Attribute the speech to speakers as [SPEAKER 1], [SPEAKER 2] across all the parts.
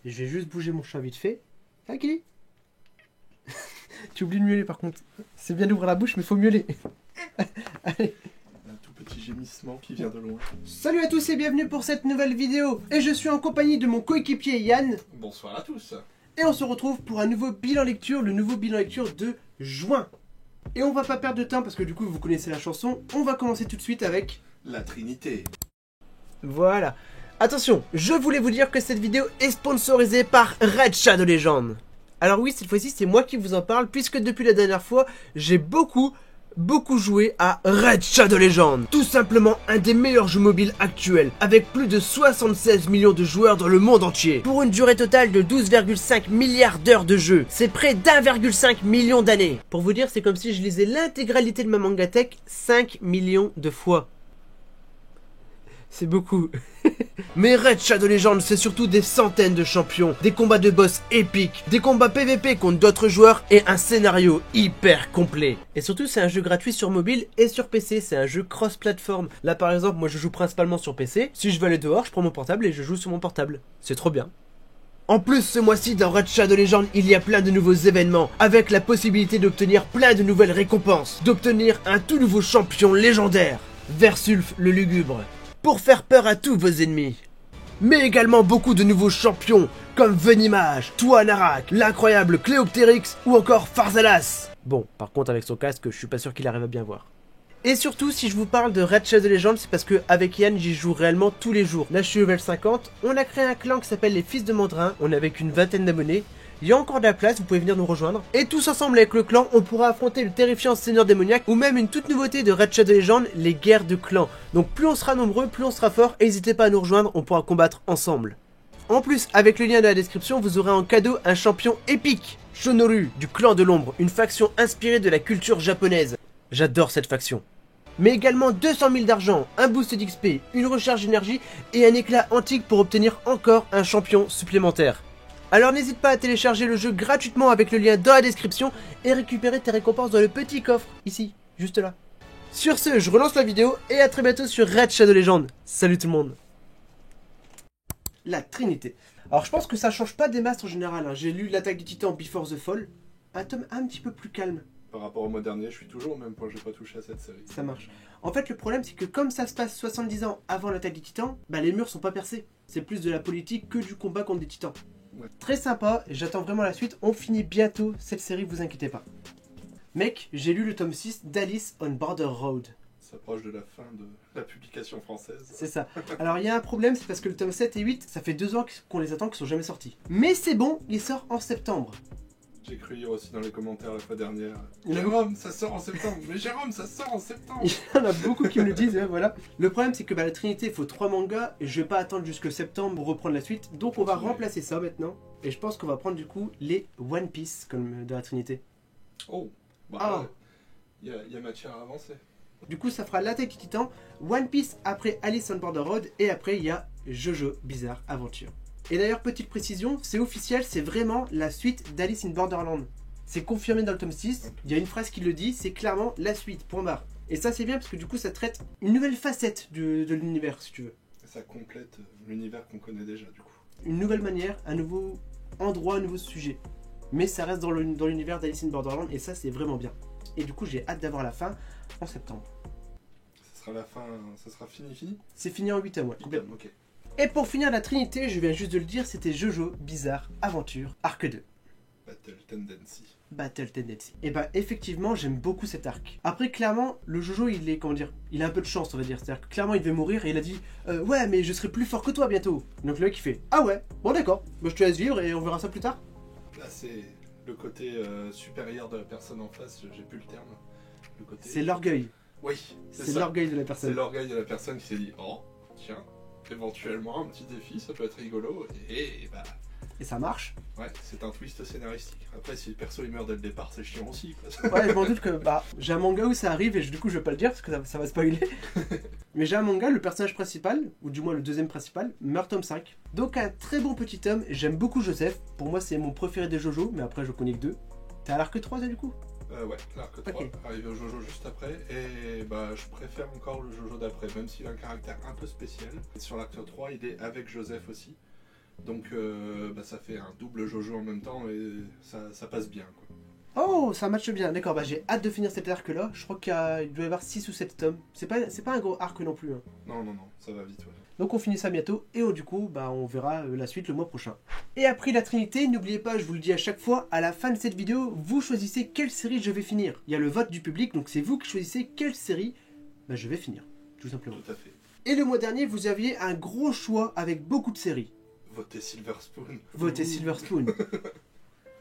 [SPEAKER 1] Je vais juste bouger mon chat vite fait. Ah, Kili. Tu oublies de miauler par contre. C'est bien d'ouvrir la bouche, mais faut miauler. Allez.
[SPEAKER 2] Un tout petit gémissement qui vient de loin.
[SPEAKER 1] Salut à tous et bienvenue pour cette nouvelle vidéo. Et je suis en compagnie de mon coéquipier Yann.
[SPEAKER 2] Bonsoir à tous.
[SPEAKER 1] Et on se retrouve pour un nouveau bilan lecture, le nouveau bilan lecture de juin. Et on va pas perdre de temps parce que du coup vous connaissez la chanson. On va commencer tout de suite avec...
[SPEAKER 2] La Trinité.
[SPEAKER 1] Voilà. Attention, je voulais vous dire que cette vidéo est sponsorisée par Raid Shadow Legends. Alors oui, cette fois-ci c'est moi qui vous en parle puisque depuis la dernière fois, j'ai beaucoup joué à Raid Shadow Legends. Tout simplement un des meilleurs jeux mobiles actuels, avec plus de 76 millions de joueurs dans le monde entier. Pour une durée totale de 12,5 milliards d'heures de jeu, c'est près d'1,5 million d'années. Pour vous dire, c'est comme si je lisais l'intégralité de ma mangatech 5 millions de fois. C'est beaucoup. Mais Raid Shadow Legends, c'est surtout des centaines de champions, des combats de boss épiques, des combats PVP contre d'autres joueurs et un scénario hyper complet. Et surtout, c'est un jeu gratuit sur mobile et sur PC, c'est un jeu cross-platform. Là par exemple, moi je joue principalement sur PC. Si je veux aller dehors, je prends mon portable et je joue sur mon portable. C'est trop bien. En plus, ce mois-ci, dans Raid Shadow Legends, il y a plein de nouveaux événements, avec la possibilité d'obtenir plein de nouvelles récompenses, d'obtenir un tout nouveau champion légendaire, Versulf le Lugubre, pour faire peur à tous vos ennemis. Mais également beaucoup de nouveaux champions, comme Venimage, Tuanarak, l'incroyable Cléoptérix ou encore Pharsalas. Bon, par contre avec son casque, je suis pas sûr qu'il arrive à bien voir. Et surtout, si je vous parle de Raid Shadow Legends, c'est parce que avec Yann, j'y joue réellement tous les jours. Là, je suis level 50, on a créé un clan qui s'appelle les Fils de Mandrin, on est avec une vingtaine d'abonnés. Il y a encore de la place, vous pouvez venir nous rejoindre. Et tous ensemble avec le clan, on pourra affronter le terrifiant seigneur démoniaque ou même une toute nouveauté de Raid Shadow Legends, les guerres de clans. Donc plus on sera nombreux, plus on sera fort, et n'hésitez pas à nous rejoindre, on pourra combattre ensemble. En plus, avec le lien de la description, vous aurez en cadeau un champion épique, Shonoru, du clan de l'ombre, une faction inspirée de la culture japonaise. J'adore cette faction. Mais également 200 000 d'argent, un boost d'XP, une recharge d'énergie et un éclat antique pour obtenir encore un champion supplémentaire. Alors n'hésite pas à télécharger le jeu gratuitement avec le lien dans la description et récupérer tes récompenses dans le petit coffre, ici, juste là. Sur ce, je relance la vidéo et à très bientôt sur Raid Shadow Legends. Salut tout le monde. La Trinité. Alors je pense que ça change pas des masses en général, hein. J'ai lu l'Attaque des Titans Before the Fall, un tome un petit peu plus calme.
[SPEAKER 2] Par rapport au mois dernier, je suis toujours au même point, j'ai pas touché à cette série.
[SPEAKER 1] Ça marche. En fait, le problème, c'est que comme ça se passe 70 ans avant l'Attaque des Titans, bah les murs sont pas percés. C'est plus de la politique que du combat contre des titans.
[SPEAKER 2] Ouais.
[SPEAKER 1] Très sympa, j'attends vraiment la suite. On finit bientôt cette série, vous inquiétez pas. Mec, j'ai lu le tome 6 d'Alice on Border Road.
[SPEAKER 2] Ça approche de la fin de la publication française.
[SPEAKER 1] C'est ça. Alors il y a un problème, c'est parce que le tome 7 et 8, ça fait 2 ans qu'on les attend, qu'ils sont jamais sortis. Mais c'est bon, il sort en septembre.
[SPEAKER 2] J'ai cru lire aussi dans les commentaires la fois dernière.
[SPEAKER 1] Il y en a-
[SPEAKER 2] Jérôme, ça sort en septembre. Mais Jérôme, ça sort en septembre.
[SPEAKER 1] Il y en a beaucoup qui me le disent, ouais, voilà. Le problème, c'est que la Trinité, il faut 3 mangas, et je vais pas attendre jusque septembre pour reprendre la suite. Donc on va remplacer ça maintenant. Et je pense qu'on va prendre du coup les One Piece, comme de la Trinité.
[SPEAKER 2] Oh, bah,
[SPEAKER 1] Ah.
[SPEAKER 2] y a matière à avancer.
[SPEAKER 1] Du coup, ça fera l'Attaque des Titans, One Piece après Alice on Border Road, et après il y a Jojo Bizarre Adventure. Et d'ailleurs, petite précision, c'est officiel, c'est vraiment la suite d'Alice in Borderland. C'est confirmé dans le tome 6, il y a une phrase qui le dit, c'est clairement la suite, point barre. Et ça c'est bien parce que du coup ça traite une nouvelle facette de l'univers, si tu veux.
[SPEAKER 2] Ça complète l'univers qu'on connaît déjà, du coup.
[SPEAKER 1] Une nouvelle manière, un nouveau endroit, un nouveau sujet. Mais ça reste dans l'univers d'Alice in Borderland, et ça c'est vraiment bien. Et du coup j'ai hâte d'avoir la fin en septembre.
[SPEAKER 2] Ça sera la fin, ça sera fini.
[SPEAKER 1] C'est fini en 8 tomes, ouais, complètement.
[SPEAKER 2] Ok.
[SPEAKER 1] Et pour finir la Trinité, je viens juste de le dire, c'était Jojo Bizarre Aventure, arc 2.
[SPEAKER 2] Battle Tendency.
[SPEAKER 1] Battle Tendency. Et bah effectivement j'aime beaucoup cet arc. Après clairement le Jojo il est, comment dire, il a un peu de chance on va dire. C'est-à-dire que clairement il devait mourir et il a dit ouais mais je serai plus fort que toi bientôt. Donc le mec il fait ah ouais bon d'accord, bah, je te laisse vivre et on verra ça plus tard.
[SPEAKER 2] Là c'est le côté supérieur de la personne en face, j'ai plus le terme. Le côté...
[SPEAKER 1] C'est l'orgueil.
[SPEAKER 2] Oui,
[SPEAKER 1] C'est
[SPEAKER 2] ça.
[SPEAKER 1] l'orgueil de la
[SPEAKER 2] C'est
[SPEAKER 1] personne.
[SPEAKER 2] l'orgueil de la personne qui s'est dit oh tiens, éventuellement un petit défi ça peut être rigolo et bah...
[SPEAKER 1] Et ça marche.
[SPEAKER 2] Ouais, c'est un twist scénaristique. Après, si le perso il meurt dès le départ, c'est chiant aussi. Quoi.
[SPEAKER 1] Ouais, je m'en doute que bah j'ai un manga où ça arrive et du coup je vais pas le dire parce que ça va spoiler. Mais j'ai un manga, le personnage principal, ou du moins le deuxième principal, meurt tome 5. Donc un très bon petit tome, j'aime beaucoup Joseph. Pour moi c'est mon préféré des Jojo, mais après je connais que 2. T'es à l'arc 3 ça du coup?
[SPEAKER 2] Ouais, l'arc 3,
[SPEAKER 1] Ok.
[SPEAKER 2] arrivé au Jojo juste après, et bah je préfère encore le Jojo d'après, même s'il a un caractère un peu spécial. Sur l'arc 3, il est avec Joseph aussi, Donc ça fait un double Jojo en même temps et ça passe bien, quoi.
[SPEAKER 1] Oh, ça matche bien, d'accord, bah j'ai hâte de finir cet arc-là. Je crois qu'il doit y avoir 6 ou 7 tomes. C'est pas un gros arc non plus. Hein.
[SPEAKER 2] Non, ça va vite, ouais.
[SPEAKER 1] Donc on finit ça bientôt, et du coup, bah on verra la suite le mois prochain. Et après la Trinité, n'oubliez pas, je vous le dis à chaque fois, à la fin de cette vidéo, vous choisissez quelle série je vais finir. Il y a le vote du public, donc c'est vous qui choisissez quelle série je vais finir, tout simplement.
[SPEAKER 2] Tout à fait.
[SPEAKER 1] Et le mois dernier, vous aviez un gros choix avec beaucoup de séries.
[SPEAKER 2] Votez Silver Spoon.
[SPEAKER 1] Votez Silver Spoon.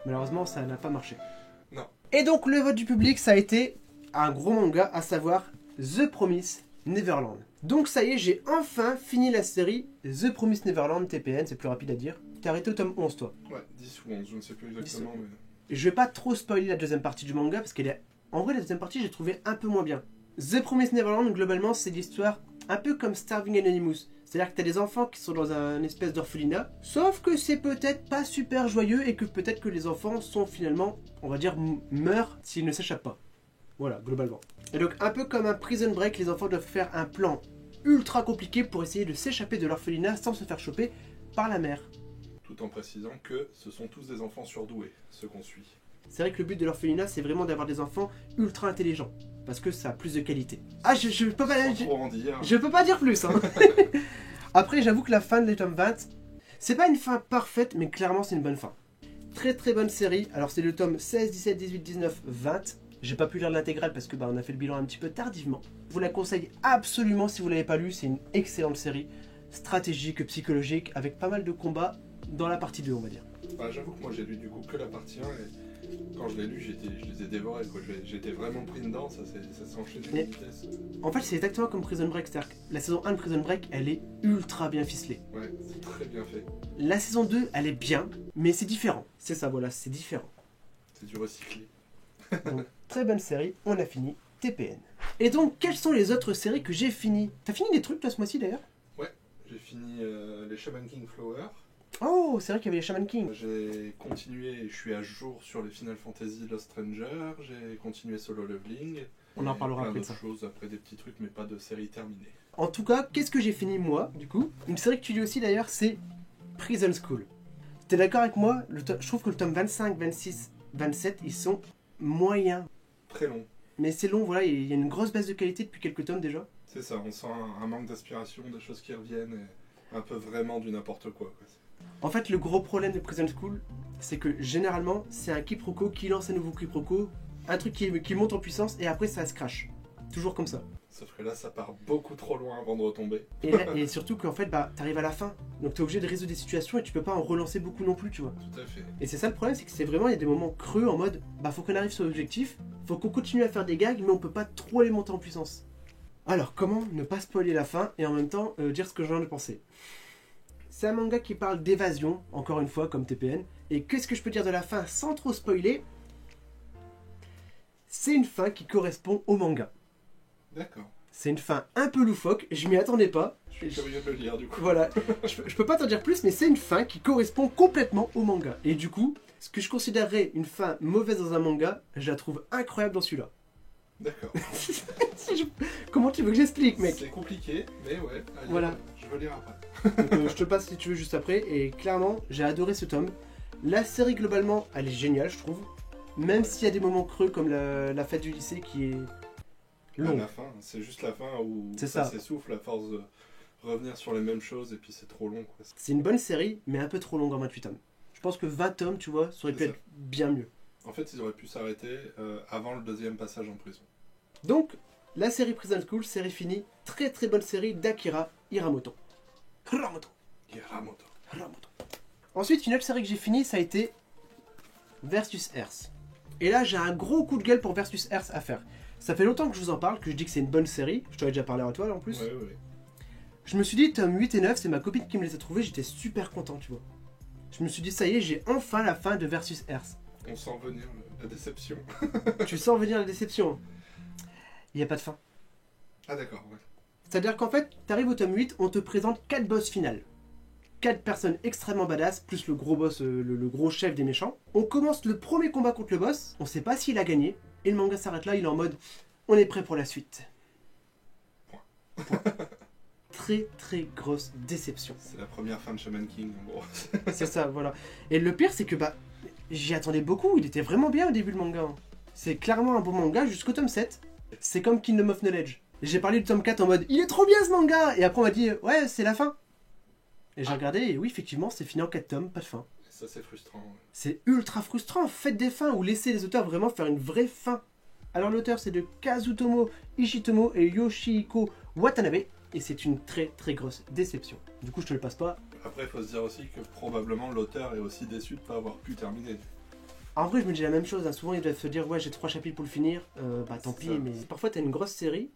[SPEAKER 1] Malheureusement, ça n'a pas marché.
[SPEAKER 2] Non.
[SPEAKER 1] Et donc le vote du public, ça a été un gros manga, à savoir The Promise Neverland. Donc ça y est, j'ai enfin fini la série The Promise Neverland TPN, c'est plus rapide à dire. T'as arrêté au tome 11 toi.
[SPEAKER 2] Ouais, 10 ou 11, je ne sais plus exactement. Mais...
[SPEAKER 1] Je vais pas trop spoiler la deuxième partie du manga, parce qu'elle est... En vrai, la deuxième partie, j'ai trouvé un peu moins bien. The Promise Neverland, globalement, c'est l'histoire un peu comme Starving Anonymous. C'est-à-dire que t'as des enfants qui sont dans un espèce d'orphelinat, sauf que c'est peut-être pas super joyeux et que peut-être que les enfants sont finalement, on va dire, meurent s'ils ne s'échappent pas. Voilà, globalement. Et donc, un peu comme un prison break, les enfants doivent faire un plan ultra compliqué pour essayer de s'échapper de l'orphelinat sans se faire choper par la mère.
[SPEAKER 2] Tout en précisant que ce sont tous des enfants surdoués, ceux qu'on suit.
[SPEAKER 1] C'est vrai que le but de l'orphelinat, c'est vraiment d'avoir des enfants ultra intelligents. Parce que ça a plus de qualité. Ah, je peux pas... Je peux pas dire plus, hein. Après, j'avoue que la fin de tome 20, c'est pas une fin parfaite, mais clairement, c'est une bonne fin. Très très bonne série. Alors, c'est le tome 16, 17, 18, 19, 20. J'ai pas pu lire l'intégrale parce que on a fait le bilan un petit peu tardivement. Je vous la conseille absolument si vous l'avez pas lu. C'est une excellente série, stratégique, psychologique, avec pas mal de combats dans la partie 2, on va dire.
[SPEAKER 2] Bah, j'avoue que moi, j'ai lu du coup que la partie 1 et... Quand je l'ai lu, je les ai dévorés, quoi. J'étais vraiment pris dedans, ça s'est enchaîné à une vitesse.
[SPEAKER 1] En fait, c'est exactement comme Prison Break, c'est-à-dire que la saison 1 de Prison Break, elle est ultra bien ficelée.
[SPEAKER 2] Ouais, c'est très bien fait.
[SPEAKER 1] La saison 2, elle est bien, mais c'est différent. C'est ça, voilà, c'est différent.
[SPEAKER 2] C'est du recyclé.
[SPEAKER 1] Donc, très bonne série, on a fini TPN. Et donc, quelles sont les autres séries que j'ai finies? T'as fini des trucs, toi, ce mois-ci, d'ailleurs?
[SPEAKER 2] Ouais, j'ai fini les Shaman King Flower.
[SPEAKER 1] Oh, c'est vrai qu'il y avait les Shaman King.
[SPEAKER 2] J'ai continué, je suis à jour sur les Final Fantasy Lost Stranger, j'ai continué Solo Leveling.
[SPEAKER 1] On en parlera après de ça.
[SPEAKER 2] Plein d'autres choses, après des petits trucs, mais pas de série terminée.
[SPEAKER 1] En tout cas, qu'est-ce que j'ai fini moi, du coup? Une série que tu lis aussi d'ailleurs, c'est Prison School. T'es d'accord avec moi? Je trouve que le tome 25, 26, 27, ils sont moyens.
[SPEAKER 2] Très long.
[SPEAKER 1] Mais c'est long, voilà, il y a une grosse baisse de qualité depuis quelques tomes déjà.
[SPEAKER 2] C'est ça, on sent un manque d'aspiration, des choses qui reviennent, et un peu vraiment du n'importe quoi.
[SPEAKER 1] En fait, le gros problème de Prison School, c'est que généralement, c'est un quiproquo qui lance un nouveau quiproquo, un truc qui monte en puissance et après ça se crache. Toujours comme ça.
[SPEAKER 2] Sauf que là, ça part beaucoup trop loin avant de retomber.
[SPEAKER 1] Et surtout qu'en fait, t'arrives à la fin. Donc t'es obligé de résoudre des situations et tu peux pas en relancer beaucoup non plus, tu vois.
[SPEAKER 2] Tout à fait.
[SPEAKER 1] Et c'est ça le problème, c'est que c'est vraiment, il y a des moments creux en mode, faut qu'on arrive sur l'objectif, faut qu'on continue à faire des gags, mais on peut pas trop les monter en puissance. Alors, comment ne pas spoiler la fin et en même temps dire ce que j'en ai pensé? C'est un manga qui parle d'évasion, encore une fois, comme TPN. Et qu'est-ce que je peux dire de la fin sans trop spoiler? C'est une fin qui correspond au manga.
[SPEAKER 2] D'accord.
[SPEAKER 1] C'est une fin un peu loufoque, je m'y attendais pas.
[SPEAKER 2] Je suis curieux de le lire du coup.
[SPEAKER 1] Voilà, je peux pas t'en dire plus, mais c'est une fin qui correspond complètement au manga. Et du coup, ce que je considérerais une fin mauvaise dans un manga, je la trouve incroyable dans celui-là.
[SPEAKER 2] D'accord.
[SPEAKER 1] Comment tu veux que j'explique, mec?
[SPEAKER 2] C'est compliqué, mais ouais. Allez,
[SPEAKER 1] voilà.
[SPEAKER 2] Je veux lire après.
[SPEAKER 1] Donc, je te le passe si tu veux juste après. Et clairement, j'ai adoré ce tome. La série, globalement, elle est géniale, je trouve. Même s'il y a des moments creux comme la fête du lycée qui est longue.
[SPEAKER 2] La fin, c'est juste la fin où
[SPEAKER 1] ça
[SPEAKER 2] s'essouffle à force de revenir sur les mêmes choses et puis c'est trop long.
[SPEAKER 1] C'est une bonne série, mais un peu trop longue en 28 tomes. Je pense que 20 tomes, tu vois, ça aurait pu être bien mieux.
[SPEAKER 2] En fait, ils auraient pu s'arrêter avant le deuxième passage en prison.
[SPEAKER 1] Donc, la série Prison School, série finie. Très très bonne série d'Akira Hiramoto.
[SPEAKER 2] Hiramoto.
[SPEAKER 1] Ensuite, une autre série que j'ai finie, ça a été Versus Earth. Et là, j'ai un gros coup de gueule pour Versus Earth à faire. Ça fait longtemps que je vous en parle, que je dis que c'est une bonne série. Je t'en ai déjà parlé à toi là en plus.
[SPEAKER 2] Ouais.
[SPEAKER 1] Je me suis dit, tome 8 et 9, c'est ma copine qui me les a trouvés, j'étais super content, tu vois. Je me suis dit, ça y est, j'ai enfin la fin de Versus Earth.
[SPEAKER 2] On sent venir la déception.
[SPEAKER 1] Tu sens venir la déception. Il n'y a pas de fin.
[SPEAKER 2] Ah d'accord, ouais.
[SPEAKER 1] C'est-à-dire qu'en fait, t'arrives au tome 8, on te présente 4 boss finales. 4 personnes extrêmement badass, plus le gros boss, le gros chef des méchants. On commence le premier combat contre le boss, on sait pas s'il a gagné, et le manga s'arrête là, il est en mode, on est prêt pour la suite. Point. très très grosse déception.
[SPEAKER 2] C'est la première fin de Shaman King, en gros.
[SPEAKER 1] C'est ça, voilà. Et le pire, c'est que j'y attendais beaucoup. Il était vraiment bien au début le manga. Hein. C'est clairement un bon manga jusqu'au tome 7. C'est comme Kingdom of Knowledge. J'ai parlé du tome 4 en mode il est trop bien ce manga. Et après on m'a dit ouais, c'est la fin. Et j'ai regardé et oui, effectivement, c'est fini en 4 tomes, pas de fin.
[SPEAKER 2] Ça, c'est frustrant. Ouais.
[SPEAKER 1] C'est ultra frustrant. Faites des fins ou laissez les auteurs vraiment faire une vraie fin. Alors l'auteur c'est de Kazutomo Ishitomo et Yoshihiko Watanabe. Et c'est une très très grosse déception. Du coup, je te le passe pas.
[SPEAKER 2] Après, il faut se dire aussi que probablement l'auteur est aussi déçu de ne pas avoir pu terminer.
[SPEAKER 1] En vrai, je me dis la même chose. Hein. Souvent, ils doivent se dire ouais, j'ai 3 chapitres pour le finir. Tant pis.
[SPEAKER 2] Ça.
[SPEAKER 1] Mais parfois, t'as une grosse série.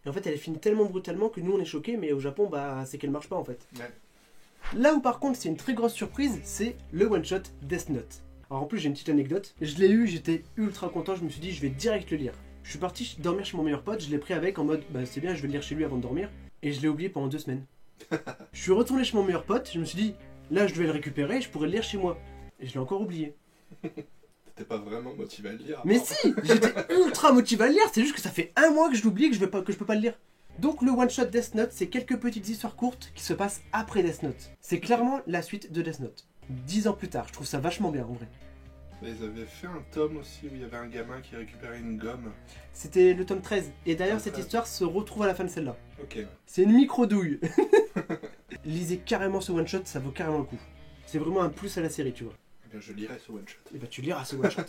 [SPEAKER 1] Et en fait, elle est finie tellement brutalement que nous, on est choqués. Mais au Japon, c'est qu'elle marche pas en fait.
[SPEAKER 2] Ouais.
[SPEAKER 1] Là où par contre, c'est une très grosse surprise, c'est le one-shot Death Note. Alors en plus, j'ai une petite anecdote. Je l'ai eu, j'étais ultra content. Je me suis dit, je vais direct le lire. Je suis parti dormir chez mon meilleur pote. Je l'ai pris avec en mode c'est bien, je vais le lire chez lui avant de dormir. Et je l'ai oublié pendant 2 semaines. Je suis retourné chez mon meilleur pote, je me suis dit, là je devais le récupérer, je pourrais le lire chez moi. Et je l'ai encore oublié.
[SPEAKER 2] T'étais pas vraiment motivé à le lire.
[SPEAKER 1] Mais si, j'étais ultra motivé à le lire, c'est juste que ça fait 1 mois que je l'oublie et que je peux pas le lire. Donc le one shot Death Note, c'est quelques petites histoires courtes qui se passent après Death Note. C'est clairement la suite de Death Note. 10 ans plus tard, je trouve ça vachement bien en vrai.
[SPEAKER 2] Ils avaient fait un tome aussi où il y avait un gamin qui récupérait une gomme.
[SPEAKER 1] C'était le tome 13. Et d'ailleurs,
[SPEAKER 2] Tome
[SPEAKER 1] cette
[SPEAKER 2] 13.
[SPEAKER 1] histoire se retrouve à la fin de celle-là.
[SPEAKER 2] Ok. Ouais.
[SPEAKER 1] C'est une micro-douille. Lisez carrément ce one-shot, ça vaut carrément le coup. C'est vraiment un plus à la série, tu vois.
[SPEAKER 2] Eh bien, je lirai ce one shot.
[SPEAKER 1] Et bah tu liras ce one-shot.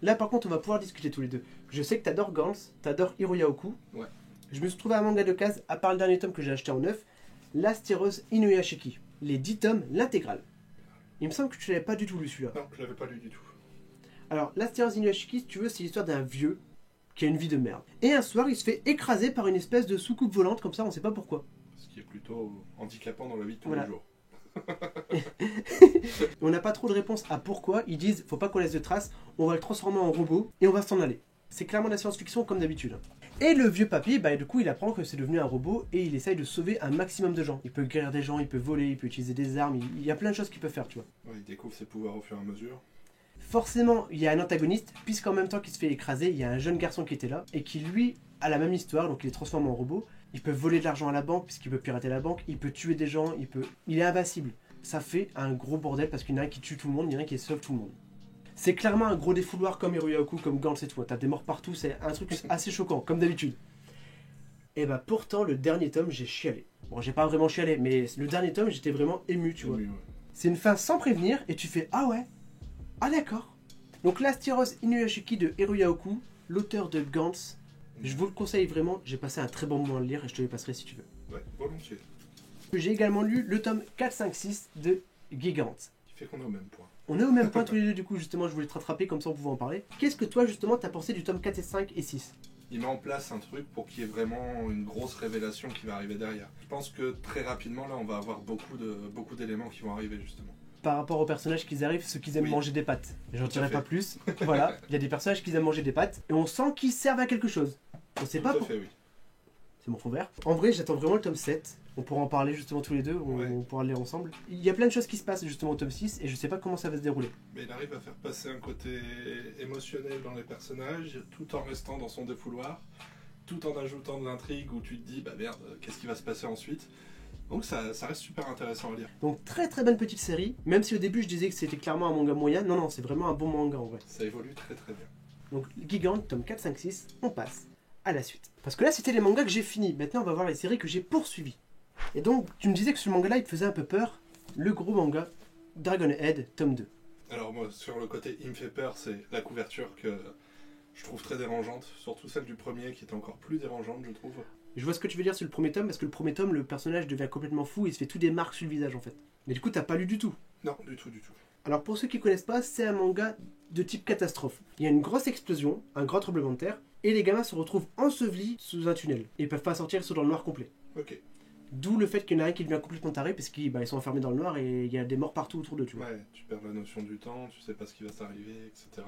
[SPEAKER 1] Là, par contre, on va pouvoir discuter tous les deux. Je sais que t'adores Gantz, t'adores Hiroyaoku.
[SPEAKER 2] Ouais.
[SPEAKER 1] Je me suis trouvé un manga de case, à part le dernier tome que j'ai acheté en neuf, L'Astérose Inuyashiki. Les 10 tomes, l'intégrale. Il me semble que tu l'avais pas du tout lu celui-là.
[SPEAKER 2] Non, je l'avais pas lu du tout.
[SPEAKER 1] Alors, l'Astérose Inuyashiki, si tu veux, c'est l'histoire d'un vieux qui a une vie de merde. Et un soir, il se fait écraser par une espèce de soucoupe volante, comme ça, on sait pas pourquoi.
[SPEAKER 2] Ce qui est plutôt handicapant dans la vie de tous
[SPEAKER 1] Voilà.
[SPEAKER 2] les jours.
[SPEAKER 1] On n'a pas trop de réponse à pourquoi. Ils disent, faut pas qu'on laisse de traces, on va le transformer en robot et on va s'en aller. C'est clairement de la science-fiction comme d'habitude. Et le vieux papy, du coup, il apprend que c'est devenu un robot et il essaye de sauver un maximum de gens. Il peut guérir des gens, il peut voler, il peut utiliser des armes, il y a plein de choses qu'il peut faire, tu vois.
[SPEAKER 2] Ouais, il découvre ses pouvoirs au fur et à mesure.
[SPEAKER 1] Forcément, il y a un antagoniste, puisqu'en même temps qu'il se fait écraser, il y a un jeune garçon qui était là et qui, lui, a la même histoire, donc il est transformé en robot. Il peut voler de l'argent à la banque, puisqu'il peut pirater la banque, il peut tuer des gens, il est invincible. Ça fait un gros bordel parce qu'il y en a un qui tue tout le monde, il y en a un qui sauve tout le monde. C'est clairement un gros défouloir comme Hiroyaku, comme Gantz et tout. T'as des morts partout, c'est un truc assez choquant, comme d'habitude. Et pourtant, le dernier tome, j'ai chialé. Bon, j'ai pas vraiment chialé, mais le dernier tome, j'étais vraiment ému, tu vois.
[SPEAKER 2] Oui, ouais.
[SPEAKER 1] C'est une fin sans prévenir, et tu fais ah ouais, ah d'accord. Donc l'Astérose Inuyashiki de Hiroyaku, l'auteur de Gantz, je vous le conseille vraiment, j'ai passé un très bon moment à le lire et je te le passerai si tu veux.
[SPEAKER 2] Ouais, volontiers.
[SPEAKER 1] J'ai également lu le tome 4, 5, 6 de Gigant.
[SPEAKER 2] Qui fait qu'on est au même point.
[SPEAKER 1] On est au même point tous les deux, du coup, justement, je voulais te rattraper, comme ça on pouvait en parler. Qu'est-ce que toi, justement, t'as pensé du tome 4 et 5 et 6?
[SPEAKER 2] Il met en place un truc pour qu'il y ait vraiment une grosse révélation qui va arriver derrière. Je pense que très rapidement, là, on va avoir beaucoup d'éléments qui vont arriver, justement.
[SPEAKER 1] Par rapport aux personnages qui arrivent, ceux qui aiment
[SPEAKER 2] Oui.
[SPEAKER 1] manger des pâtes. J'en
[SPEAKER 2] Tout à
[SPEAKER 1] dirai
[SPEAKER 2] fait.
[SPEAKER 1] pas plus. Voilà, il y a des personnages qui aiment manger des pâtes, et on sent qu'ils servent à quelque chose. On sait
[SPEAKER 2] Tout
[SPEAKER 1] pas
[SPEAKER 2] à
[SPEAKER 1] pourquoi.
[SPEAKER 2] fait, oui.
[SPEAKER 1] C'est mon fond vert. En vrai, j'attends vraiment le tome 7. On pourra en parler justement tous les deux,
[SPEAKER 2] Ouais.
[SPEAKER 1] on pourra le lire ensemble. Il y a plein de choses qui se passent justement au tome 6 et je sais pas comment ça va se dérouler.
[SPEAKER 2] Mais il arrive à faire passer un côté émotionnel dans les personnages, tout en restant dans son défouloir, tout en ajoutant de l'intrigue où tu te dis, bah merde, qu'est-ce qui va se passer ensuite? Donc ça reste super intéressant à lire.
[SPEAKER 1] Donc très très bonne petite série, même si au début je disais que c'était clairement un manga moyen, non, c'est vraiment un bon manga en vrai.
[SPEAKER 2] Ça évolue très très bien.
[SPEAKER 1] Donc Gigant, tome 4, 5, 6, on passe à la suite. Parce que là c'était les mangas que j'ai finis, maintenant on va voir les séries que j'ai poursuivies. Et donc tu me disais que ce manga là il te faisait un peu peur, le gros manga Dragon Head, tome 2.
[SPEAKER 2] Alors moi, sur le côté il me fait peur, c'est la couverture que je trouve très dérangeante, surtout celle du premier qui était encore plus dérangeante, je trouve.
[SPEAKER 1] Je vois ce que tu veux dire sur le premier tome, parce que le premier tome, le personnage devient complètement fou et il se fait tout des marques sur le visage en fait. Mais du coup t'as pas lu du tout.
[SPEAKER 2] Non, du tout, du tout.
[SPEAKER 1] Alors pour ceux qui connaissent pas, c'est un manga de type catastrophe. Il y a une grosse explosion, un grand tremblement de terre, et les gamins se retrouvent ensevelis sous un tunnel. Ils peuvent pas sortir, ils sont dans le noir complet.
[SPEAKER 2] Ok.
[SPEAKER 1] D'où le fait qu'il y en a un qui devient complètement taré, parce qu'ils sont enfermés dans le noir et il y a des morts partout autour d'eux, tu vois.
[SPEAKER 2] Ouais, tu perds la notion du temps, tu sais pas ce qui va t'arriver, etc.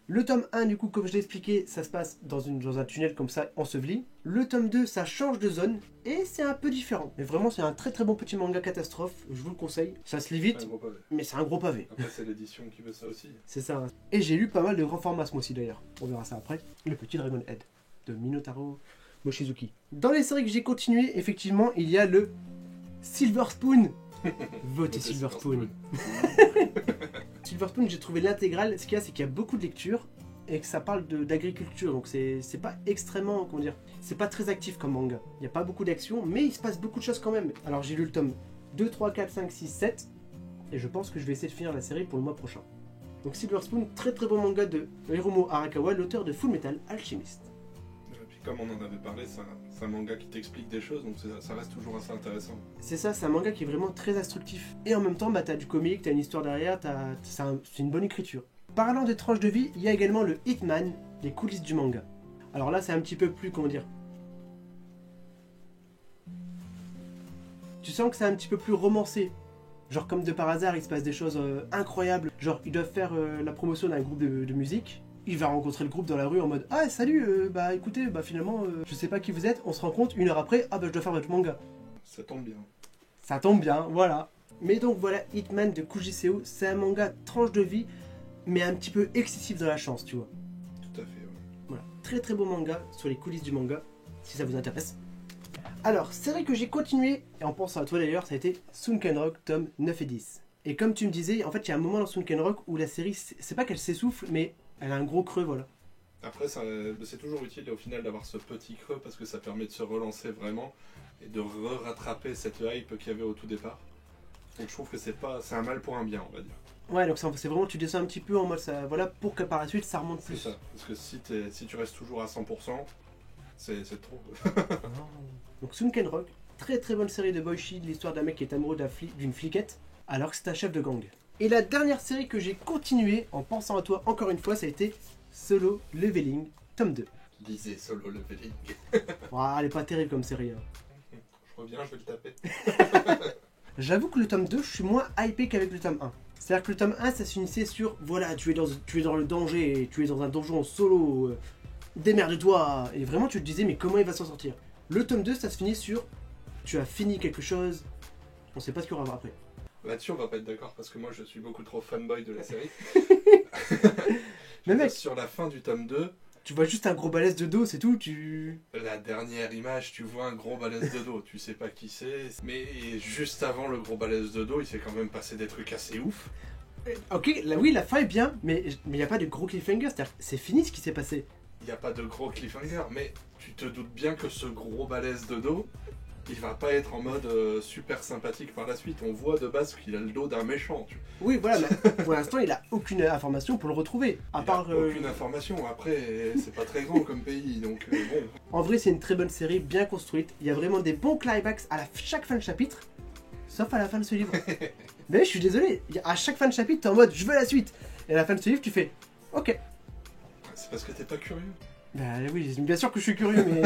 [SPEAKER 1] Le tome 1, du coup, comme je l'ai expliqué, ça se passe dans un tunnel comme ça, enseveli. Le tome 2, ça change de zone, et c'est un peu différent. Mais vraiment, c'est un très très bon petit manga catastrophe, je vous le conseille. Ça se lit
[SPEAKER 2] C'est
[SPEAKER 1] vite,
[SPEAKER 2] un gros pavé.
[SPEAKER 1] mais c'est un gros pavé.
[SPEAKER 2] Après, c'est l'édition qui veut ça aussi.
[SPEAKER 1] C'est ça. Hein. Et j'ai lu pas mal de grands formats ce mois-ci d'ailleurs. On verra ça après. Le petit Dragon Head de Minotauro Mochizuki. Dans les séries que j'ai continuées, effectivement, il y a le Silver Spoon. Votez Silver Spoon. Silver Spoon, j'ai trouvé l'intégrale. Ce qu'il y a, c'est qu'il y a beaucoup de lectures et que ça parle d'agriculture. Donc c'est pas extrêmement, comment dire, c'est pas très actif comme manga. Il n'y a pas beaucoup d'action, mais il se passe beaucoup de choses quand même. Alors j'ai lu le tome 2, 3, 4, 5, 6, 7. Et je pense que je vais essayer de finir la série pour le mois prochain. Donc Silver Spoon, très très bon manga de Hiromu Arakawa, l'auteur de Full Metal Alchemist.
[SPEAKER 2] Et puis comme on en avait parlé, c'est un manga qui t'explique des choses, donc ça reste toujours assez intéressant.
[SPEAKER 1] C'est ça, c'est un manga qui est vraiment très instructif. Et en même temps, bah, t'as du comique, t'as une histoire derrière, c'est une bonne écriture. Parlant de tranches de vie, il y a également le Hitman, les coulisses du manga. Alors là, c'est un petit peu plus, comment dire... Tu sens que c'est un petit peu plus romancé. Genre comme de par hasard, il se passe des choses incroyables. Genre, ils doivent faire la promotion d'un groupe de musique. Il va rencontrer le groupe dans la rue en mode « Ah, salut, bah écoutez, bah finalement, je sais pas qui vous êtes. » On se rend compte, 1 heure après, « Ah bah je dois faire votre manga. »
[SPEAKER 2] Ça tombe bien.
[SPEAKER 1] Ça tombe bien, voilà. Mais donc voilà, Hitman de Kujiseo, c'est un manga tranche de vie, mais un petit peu excessif dans la chance, tu vois.
[SPEAKER 2] Tout à fait, ouais.
[SPEAKER 1] Voilà, très très beau manga sur les coulisses du manga, si ça vous intéresse. Alors, série que j'ai continué, et en pensant à toi d'ailleurs, ça a été Sunken Rock, tome 9 et 10. Et comme tu me disais, en fait, il y a un moment dans Sunken Rock où la série, c'est pas qu'elle s'essouffle, mais elle a un gros creux, voilà.
[SPEAKER 2] Après, c'est toujours utile au final d'avoir ce petit creux parce que ça permet de se relancer vraiment et de rattraper cette hype qu'il y avait au tout départ. Donc je trouve que c'est un mal pour un bien, on va dire.
[SPEAKER 1] Ouais, donc c'est vraiment, tu descends un petit peu en mode ça, voilà, pour que par la suite ça remonte plus.
[SPEAKER 2] C'est ça, parce que si tu restes toujours à 100%, c'est trop.
[SPEAKER 1] Donc Sunken Rock, très très bonne série de Boichi, l'histoire d'un mec qui est amoureux d'une fliquette, alors que c'est un chef de gang. Et la dernière série que j'ai continuée, en pensant à toi encore une fois, ça a été Solo Leveling, tome 2.
[SPEAKER 2] Lisez Solo Leveling.
[SPEAKER 1] Ouah, elle est pas terrible comme série. Hein.
[SPEAKER 2] Je reviens, je vais le taper.
[SPEAKER 1] J'avoue que le tome 2, je suis moins hypé qu'avec le tome 1. C'est-à-dire que le tome 1, ça se finissait sur, voilà, tu es dans le danger, tu es dans un donjon solo, démerde-toi. Et vraiment, tu te disais, mais comment il va s'en sortir? Le tome 2, ça se finit sur, tu as fini quelque chose, on sait pas ce qu'il y aura après.
[SPEAKER 2] Là-dessus, on va pas être d'accord parce que moi, je suis beaucoup trop fanboy de la série.
[SPEAKER 1] Mais mec,
[SPEAKER 2] sur la fin du tome 2,
[SPEAKER 1] tu vois juste un gros balèze de dos, c'est tout,
[SPEAKER 2] la dernière image, tu vois un gros balèze de dos, tu sais pas qui c'est, mais juste avant le gros balèze de dos, il s'est quand même passé des trucs assez ouf.
[SPEAKER 1] Ok, là, oui, la fin est bien, mais il n'y a pas de gros cliffhanger, c'est-à-dire que c'est fini ce qui s'est passé.
[SPEAKER 2] Il n'y a pas de gros cliffhanger, mais tu te doutes bien que ce gros balèze de dos, il va pas être en mode super sympathique par la suite. On voit de base qu'il a le dos d'un méchant.
[SPEAKER 1] Oui, voilà, mais pour l'instant, il a aucune information pour le retrouver.
[SPEAKER 2] Aucune information. Après, c'est pas très grand comme pays, donc bon.
[SPEAKER 1] En vrai, c'est une très bonne série, bien construite. Il y a vraiment des bons climax à chaque fin de chapitre, sauf à la fin de ce livre. Mais je suis désolé, à chaque fin de chapitre, t'es en mode je veux la suite. Et à la fin de ce livre, tu fais ok.
[SPEAKER 2] C'est parce que t'es pas curieux.
[SPEAKER 1] Bah oui, bien sûr que je suis curieux, mais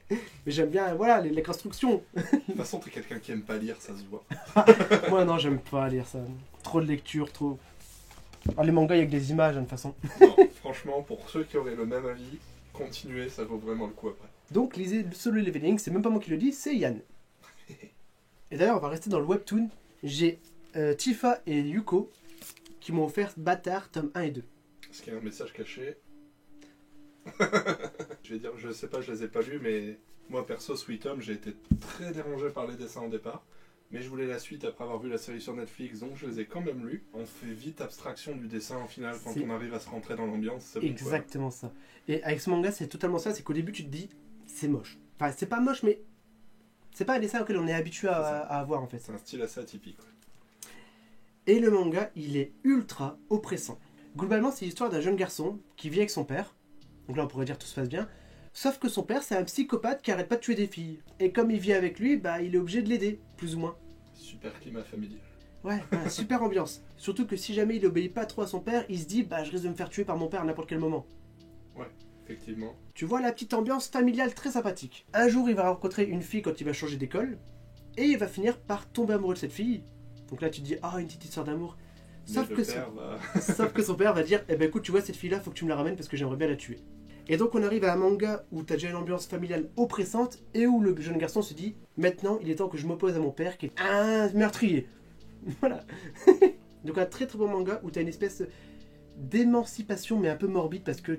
[SPEAKER 1] mais j'aime bien, voilà, les constructions.
[SPEAKER 2] De toute façon, t'es quelqu'un qui aime pas lire, ça se voit.
[SPEAKER 1] Moi, non, j'aime pas lire ça. Trop de lecture, trop. Ah, les mangas, il y a que des images, hein, de toute façon.
[SPEAKER 2] Non, franchement, pour ceux qui auraient le même avis, continuez, ça vaut vraiment le coup après.
[SPEAKER 1] Donc, lisez Solo Leveling, c'est même pas moi qui le dis, c'est Yann. Et d'ailleurs, on va rester dans le webtoon. J'ai Tifa et Yuko qui m'ont offert Bâtard, tome 1 et 2.
[SPEAKER 2] Est-ce qu'il y a un message caché? Je vais dire, je sais pas, je les ai pas lus, mais moi perso, Sweet Home, j'ai été très dérangé par les dessins au départ. Mais je voulais la suite après avoir vu la série sur Netflix, donc je les ai quand même lus. On fait vite abstraction du dessin au final quand on arrive à se rentrer dans l'ambiance. C'est bon,
[SPEAKER 1] exactement ça. Et avec ce manga, c'est totalement ça, c'est qu'au début tu te dis, c'est moche. Enfin, c'est pas moche, mais c'est pas un dessin auquel on est habitué à avoir en fait.
[SPEAKER 2] C'est un style assez atypique. Ouais.
[SPEAKER 1] Et le manga, il est ultra oppressant. Globalement, c'est l'histoire d'un jeune garçon qui vit avec son père. Donc là, on pourrait dire tout se passe bien. Sauf que son père, c'est un psychopathe qui arrête pas de tuer des filles. Et comme il vit avec lui, bah, il est obligé de l'aider, plus ou moins.
[SPEAKER 2] Super climat familial.
[SPEAKER 1] Ouais, super ambiance. Surtout que si jamais il obéit pas trop à son père, il se dit, bah, je risque de me faire tuer par mon père à n'importe quel moment.
[SPEAKER 2] Ouais, effectivement.
[SPEAKER 1] Tu vois la petite ambiance familiale très sympathique. Un jour, il va rencontrer une fille quand il va changer d'école. Et il va finir par tomber amoureux de cette fille. Donc là, tu te dis, ah, une petite histoire d'amour. Sauf que son père va dire, eh ben écoute, tu vois, cette fille-là, faut que tu me la ramènes parce que j'aimerais bien la tuer. Et donc on arrive à un manga où t'as déjà une ambiance familiale oppressante et où le jeune garçon se dit, maintenant, il est temps que je m'oppose à mon père qui est un meurtrier. Voilà. Donc un très très bon manga où t'as une espèce d'émancipation mais un peu morbide parce que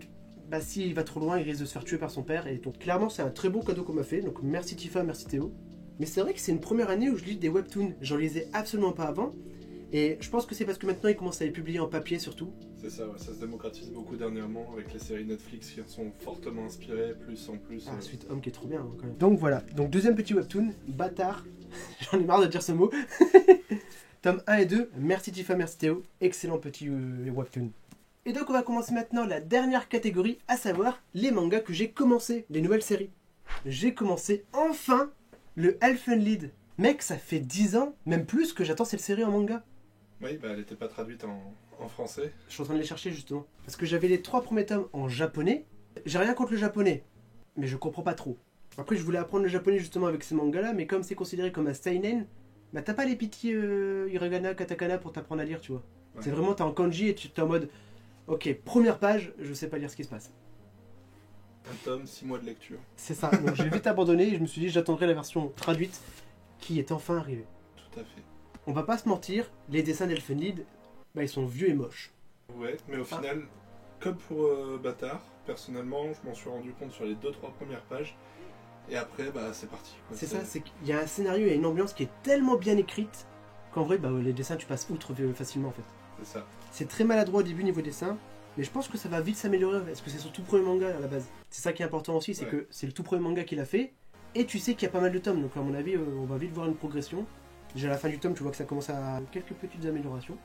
[SPEAKER 1] bah s'il va trop loin, il risque de se faire tuer par son père. Et donc clairement, c'est un très bon cadeau qu'on m'a fait. Donc merci Tifa, merci Théo. Mais c'est vrai que c'est une première année où je lis des webtoons. J'en lisais absolument pas avant. Et je pense que c'est parce que maintenant ils commencent à les publier en papier surtout.
[SPEAKER 2] C'est ça, ouais, ça se démocratise beaucoup dernièrement avec les séries Netflix qui en sont fortement inspirées, plus en plus.
[SPEAKER 1] Ah, Sweet Home qui est trop bien hein, quand même. Donc voilà, donc deuxième petit webtoon, bâtard. J'en ai marre de dire ce mot. Tome 1 et 2, merci Tifa, merci Théo. Excellent petit webtoon. Et donc on va commencer maintenant la dernière catégorie, à savoir les mangas que j'ai commencé, les nouvelles séries. J'ai commencé enfin le Elfen Lied. Mec, ça fait 10 ans, même plus, que j'attends cette série en manga.
[SPEAKER 2] Oui, bah elle n'était pas traduite en français.
[SPEAKER 1] Je suis en train de les chercher justement. Parce que j'avais les 3 premiers tomes en japonais. J'ai rien contre le japonais, mais je comprends pas trop. Après, je voulais apprendre le japonais justement avec ces mangas-là, mais comme c'est considéré comme un seinen, bah t'as pas les petits hiragana, katakana pour t'apprendre à lire, tu vois. Ouais. C'est vraiment, t'es en kanji et tu es en mode, ok, première page, je sais pas lire ce qui se passe.
[SPEAKER 2] Un tome, 6 mois de lecture.
[SPEAKER 1] C'est ça, donc j'ai vite abandonné et je me suis dit j'attendrai la version traduite qui est enfin arrivée.
[SPEAKER 2] Tout à fait.
[SPEAKER 1] On va pas se mentir, les dessins d'Elfen Lied, bah ils sont vieux et moches.
[SPEAKER 2] Ouais, mais au final, comme pour Bâtard, personnellement, je m'en suis rendu compte sur les 2-3 premières pages. Et après, bah c'est parti.
[SPEAKER 1] C'est ça, c'est qu'il y a un scénario et une ambiance qui est tellement bien écrite qu'en vrai, bah, les dessins, tu passes outre facilement en fait.
[SPEAKER 2] C'est ça.
[SPEAKER 1] C'est très maladroit au début niveau dessin, mais je pense que ça va vite s'améliorer parce que c'est son tout premier manga à la base. C'est ça qui est important aussi, c'est que c'est le tout premier manga qu'il a fait, et tu sais qu'il y a pas mal de tomes, donc à mon avis, on va vite voir une progression. Déjà à la fin du tome, tu vois que ça commence à quelques petites améliorations.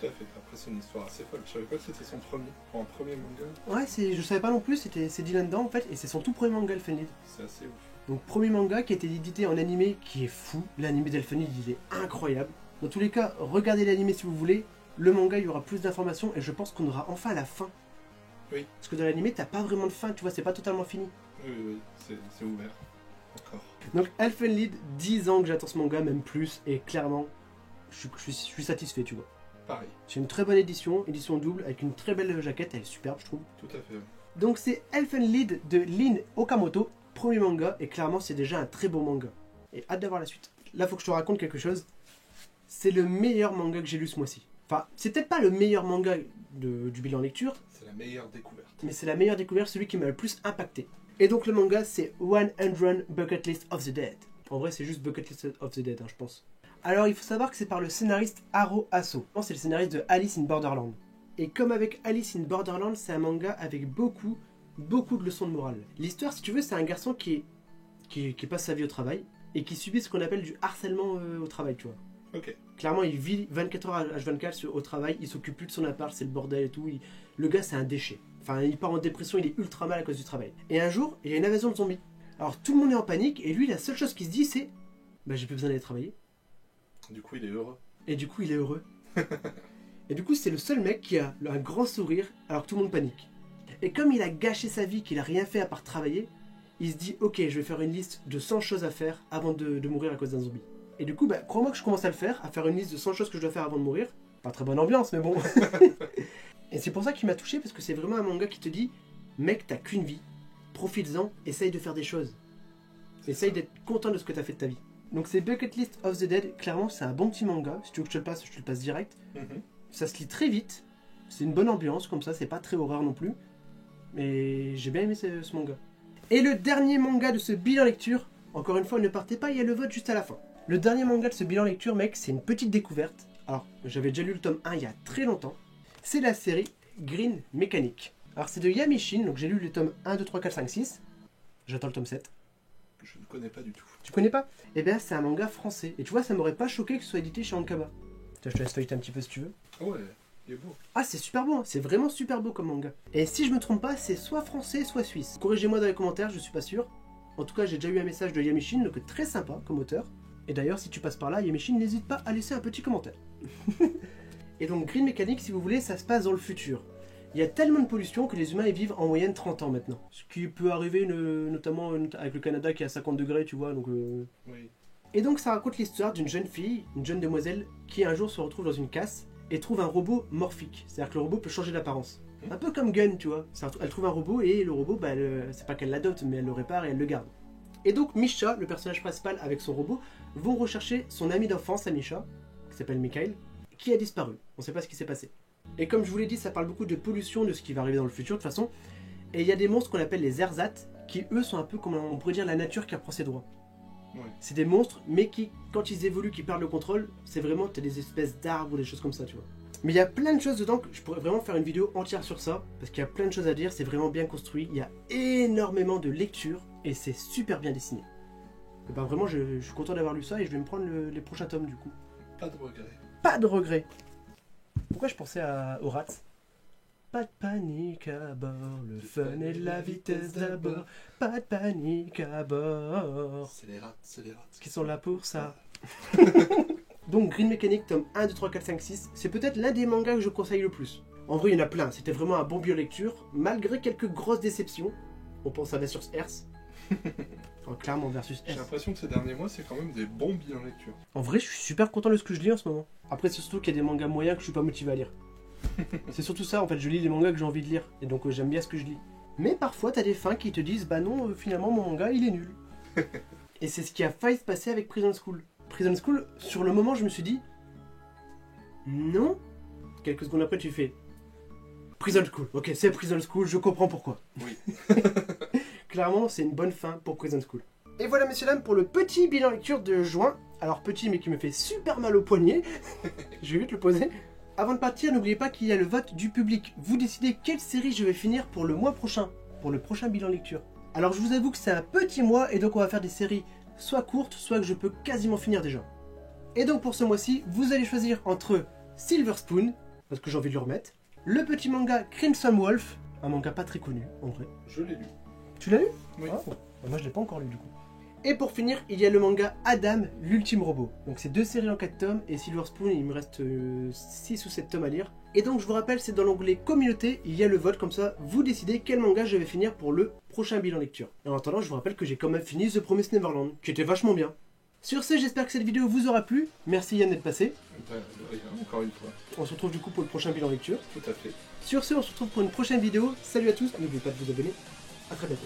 [SPEAKER 2] Tout à fait. Après, c'est une histoire assez folle. Je savais pas que c'était son premier, pour un premier manga.
[SPEAKER 1] Ouais, je savais pas non plus, c'est dit là-dedans en fait, et c'est son tout premier manga, Elfen Lied.
[SPEAKER 2] C'est assez ouf.
[SPEAKER 1] Donc premier manga qui a été édité en animé, qui est fou. L'animé d'Elfen Lied, il est incroyable. Dans tous les cas, regardez l'animé si vous voulez. Le manga, il y aura plus d'informations et je pense qu'on aura enfin la fin.
[SPEAKER 2] Oui.
[SPEAKER 1] Parce que dans l'animé, t'as pas vraiment de fin, tu vois, c'est pas totalement fini.
[SPEAKER 2] Oui, c'est ouvert. Encore.
[SPEAKER 1] Donc Elfen Lied, 10 ans que j'attends ce manga, même plus, et clairement, je suis satisfait, tu vois.
[SPEAKER 2] Pareil.
[SPEAKER 1] C'est une très bonne édition double, avec une très belle jaquette, elle est superbe, je trouve.
[SPEAKER 2] Tout à fait.
[SPEAKER 1] Donc c'est Elfen Lied de Lin Okamoto, premier manga, et clairement c'est déjà un très bon manga. Et hâte d'avoir la suite. Là, faut que je te raconte quelque chose. C'est le meilleur manga que j'ai lu ce mois-ci. Enfin, c'est peut-être pas le meilleur manga du bilan lecture.
[SPEAKER 2] C'est la meilleure découverte.
[SPEAKER 1] Mais c'est la meilleure découverte, celui qui m'a le plus impacté. Et donc le manga, c'est 100 Bucket List of the Dead. En vrai, c'est juste Bucket List of the Dead, hein, je pense. Alors, il faut savoir que c'est par le scénariste Haro Aso. C'est le scénariste de Alice in Borderland. Et comme avec Alice in Borderland, c'est un manga avec beaucoup de leçons de morale. L'histoire, si tu veux, c'est un garçon qui passe sa vie au travail et qui subit ce qu'on appelle du harcèlement au travail, tu vois.
[SPEAKER 2] Ok.
[SPEAKER 1] Clairement, il vit 24 heures H24 au travail, il s'occupe plus de son appart, c'est le bordel et tout. Le gars, c'est un déchet. Enfin, il part en dépression, il est ultra mal à cause du travail. Et un jour, il y a une invasion de zombies. Alors tout le monde est en panique et lui, la seule chose qu'il se dit, c'est bah, j'ai plus besoin d'aller travailler.
[SPEAKER 2] Du coup, il est heureux.
[SPEAKER 1] Et du coup, il est heureux. Et du coup, c'est le seul mec qui a un grand sourire alors que tout le monde panique. Et comme il a gâché sa vie, qu'il a rien fait à part travailler, il se dit ok, je vais faire une liste de 100 choses à faire avant de mourir à cause d'un zombie. Et du coup, bah, crois-moi que je commence à le faire, à faire une liste de 100 choses que je dois faire avant de mourir. Pas très bonne ambiance, mais bon. Et c'est pour ça qu'il m'a touché, parce que c'est vraiment un manga qui te dit mec, t'as qu'une vie, profites-en, essaye de faire des choses. Essaye d'être content de ce que t'as fait de ta vie. Donc c'est Bucket List of the Dead, clairement c'est un bon petit manga. Si tu veux que je te le passe, je te le passe direct. Ça se lit très vite, c'est une bonne ambiance comme ça, c'est pas très horreur non plus. Mais j'ai bien aimé ce manga. Et le dernier manga de ce bilan lecture, encore une fois, ne partez pas, il y a le vote juste à la fin. Le dernier manga de ce bilan lecture, mec, c'est une petite découverte. Alors, j'avais déjà lu le tome 1 il y a très longtemps. C'est la série Green Mechanic. Alors, c'est de Yamishin, donc j'ai lu les tomes 1, 2, 3, 4, 5, 6. J'attends le tome 7.
[SPEAKER 2] Je ne connais pas du tout.
[SPEAKER 1] Tu connais pas? Eh bien, c'est un manga français. Et tu vois, ça m'aurait pas choqué que ce soit édité chez Ankama. Je te laisse feuilleter un petit peu si tu veux.
[SPEAKER 2] Ah ouais, il est beau.
[SPEAKER 1] Ah, c'est super beau, c'est vraiment super beau comme manga. Et si je me trompe pas, c'est soit français, soit suisse. Corrigez-moi dans les commentaires, je suis pas sûr. En tout cas, j'ai déjà eu un message de Yamishin, donc très sympa comme auteur. Et d'ailleurs, si tu passes par là, Yamishin, n'hésite pas à laisser un petit commentaire. Et donc, Green Mechanic, si vous voulez, ça se passe dans le futur. Il y a tellement de pollution que les humains ils vivent en moyenne 30 ans maintenant. Ce qui peut arriver notamment avec le Canada qui est à 50 degrés, tu vois. Donc,
[SPEAKER 2] Oui.
[SPEAKER 1] Et donc ça raconte l'histoire d'une jeune fille, une jeune demoiselle, qui un jour se retrouve dans une casse et trouve un robot morphique. C'est-à-dire que le robot peut changer d'apparence. Un peu comme Gun, tu vois. Elle trouve un robot et le robot, bah, c'est pas qu'elle l'adopte, mais elle le répare et elle le garde. Et donc Misha, le personnage principal avec son robot, vont rechercher son ami d'enfance à Misha, qui s'appelle Mikhail, qui a disparu. On sait pas ce qui s'est passé. Et comme je vous l'ai dit, ça parle beaucoup de pollution, de ce qui va arriver dans le futur de toute façon. Et il y a des monstres qu'on appelle les ersatz, qui eux sont un peu comme on pourrait dire la nature qui reprend ses droits.
[SPEAKER 2] Ouais.
[SPEAKER 1] C'est des monstres, mais qui, quand ils évoluent, qui perdent le contrôle, c'est vraiment, t'as des espèces d'arbres ou des choses comme ça, tu vois. Mais il y a plein de choses dedans que je pourrais vraiment faire une vidéo entière sur ça, parce qu'il y a plein de choses à dire, c'est vraiment bien construit, il y a énormément de lecture, et c'est super bien dessiné. Et ben vraiment, je suis content d'avoir lu ça, et je vais me prendre les prochains tomes du coup.
[SPEAKER 2] Pas de regret.
[SPEAKER 1] Pas de regret. Pourquoi je pensais aux rats? Pas de panique à bord, le fun et la vitesse d'abord. Pas de panique à bord.
[SPEAKER 2] C'est les rats, c'est les rats.
[SPEAKER 1] Qui sont là pour ça. Donc Green Mechanic, tome 1, 2, 3, 4, 5, 6, c'est peut-être l'un des mangas que je conseille le plus. En vrai, il y en a plein, c'était vraiment un bon bio-lecture, malgré quelques grosses déceptions. On pense à Versus Earth. Enfin, clairement Versus
[SPEAKER 2] J'ai
[SPEAKER 1] Earth.
[SPEAKER 2] l'impression que ces derniers mois, c'est quand même des bons bilans lecture.
[SPEAKER 1] En vrai, je suis super content de ce que je lis en ce moment. Après, c'est surtout qu'il y a des mangas moyens que je suis pas motivé à lire. C'est surtout ça, en fait, je lis les mangas que j'ai envie de lire, et donc j'aime bien ce que je lis. Mais parfois, t'as des fins qui te disent, bah non, finalement, mon manga, il est nul. Et c'est ce qui a failli se passer avec Prison School. Prison School, sur le moment, je me suis dit, non. Quelques secondes après, tu fais, Prison School. Ok, c'est Prison School, je comprends pourquoi.
[SPEAKER 2] Oui.
[SPEAKER 1] Clairement, c'est une bonne fin pour Prison School. Et voilà, messieurs, dames, pour le petit bilan lecture de juin. Alors, petit, mais qui me fait super mal au poignet. Je vais vite le poser. Avant de partir, n'oubliez pas qu'il y a le vote du public. Vous décidez quelle série je vais finir pour le mois prochain, pour le prochain bilan lecture. Alors je vous avoue que c'est un petit mois et donc on va faire des séries soit courtes, soit que je peux quasiment finir déjà. Et donc pour ce mois-ci, vous allez choisir entre Silver Spoon, parce que j'ai envie de le remettre, le petit manga Crimson Wolf, un manga pas très connu en vrai.
[SPEAKER 2] Je l'ai lu.
[SPEAKER 1] Tu l'as lu?
[SPEAKER 2] Oui.
[SPEAKER 1] Ah, bon. Moi je l'ai pas encore lu du coup. Et pour finir, il y a le manga Adam, l'ultime robot. Donc c'est 2 séries en 4 tomes, et Silver Spoon, il me reste 6 ou 7 tomes à lire. Et donc je vous rappelle, c'est dans l'onglet communauté, il y a le vote, comme ça vous décidez quel manga je vais finir pour le prochain bilan lecture. Et en attendant, je vous rappelle que j'ai quand même fini The Promised Neverland, qui était vachement bien. Sur ce, j'espère que cette vidéo vous aura plu. Merci Yann d'être passé.
[SPEAKER 2] De rien, encore une fois.
[SPEAKER 1] On se retrouve du coup pour le prochain bilan lecture.
[SPEAKER 2] Tout à fait.
[SPEAKER 1] Sur ce, on se retrouve pour une prochaine vidéo. Salut à tous, n'oubliez pas de vous abonner. À très bientôt.